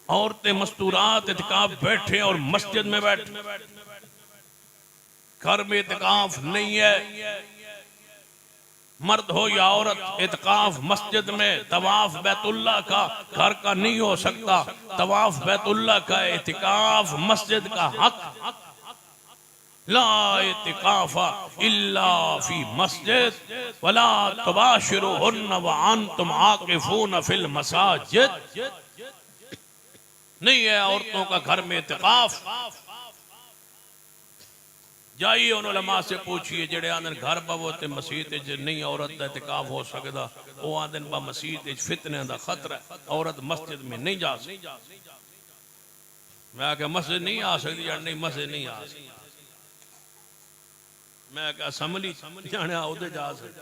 औरतें मस्तूरात इत्काफ बैठे और मस्जिद में बैठे, घर में इत्काफ नहीं है। मर्द हो या औरत, इत्काफ मस्जिद में, तवाफ बैतुल्लाह का, घर का नहीं हो सकता, तवाफ बैतुल्लाह का, इत्काफ मस्जिद का हक। ला इत्काफा इल्ला फी मस्जिद वला तुबाशिरुहुन्ना व अंतुम आकिफून फिल मसाजिद। नहीं है औरतों का घर में इत्काफ। जाइए उन उलमा से पूछिए जेड़े आंदन घर बवो ते मसीत नहीं औरत का इत्काफ हो सकता, वो आंदन बा मसीत फितने का खतरा, औरत मस्जिद में नहीं जा सकती। मैं क्या मस्जिद नहीं आ सकती या नहीं मस्जिद नहीं आ सकती। मैं क्या असम्बली जाने उधर जा सकती,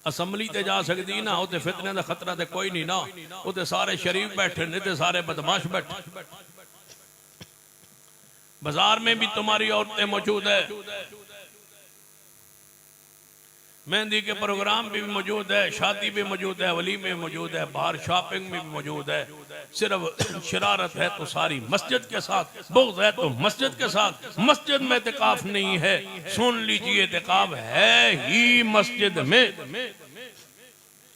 असम्बली ते जा सकती ना, उते फितने का खतरा ते कोई नहीं ना, उते सारे शरीफ बैठे नहीं ते सारे बदमाश बैठे। बाजार में भी तुम्हारी औरतें मौजूद है, मेहंदी के प्रोग्राम भी मौजूद है, शादी भी मौजूद है, वलीमे में मौजूद है, बाहर शॉपिंग में भी मौजूद है। सिर्फ शरारत है तो सारी मस्जिद के साथ, बुग़्ज़ है तो मस्जिद के साथ। मस्जिद में इत्काफ नहीं है, सुन लीजिए, इत्काफ है ही मस्जिद में,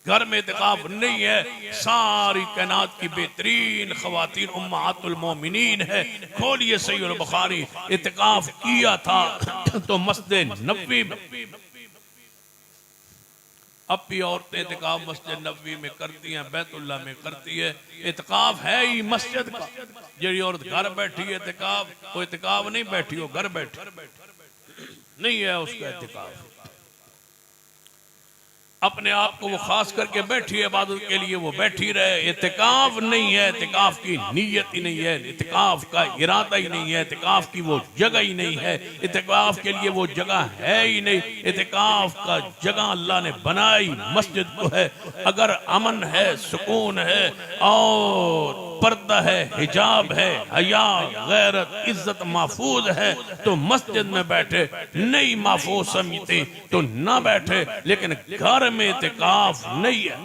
घर में इत्काफ नहीं है। सारी कायनात की बेहतरीन खवातीन उम्महातुल मोमिनीन है। खोलिए सहीह बुखारी, इत्काफ किया था तो मस्जिद नबवी में। अब भी औरतें इत्काफ मस्जिद नबवी में करती हैं, बैतुल्लाह में करती है। इत्काफ है ही मस्जिद का। जी औरत घर बैठी है इत्काफ, वो इत्काफ नहीं बैठी, हो घर बैठी नहीं है उसका इत्काफ। अपने आप को वो खास करके बैठी है इबादत के लिए, वो बैठी रहे। इत्काफ नहीं है, इत्काफ की नीयत ही नहीं है, इत्काफ का इरादा ही नहीं है, इत्काफ की वो जगह ही नहीं है, इत्काफ के लिए वो जगह है ही नहीं। इत्काफ का जगह अल्लाह ने बनाई मस्जिद को है। अगर अमन है, सुकून है और पर्दा है, हिजाब है, हया, गैरत, इज्जत महफूज है तो मस्जिद में बैठे। नहीं महफूज समझते तो ना बैठे, लेकिन घर में इत्काफ नहीं है।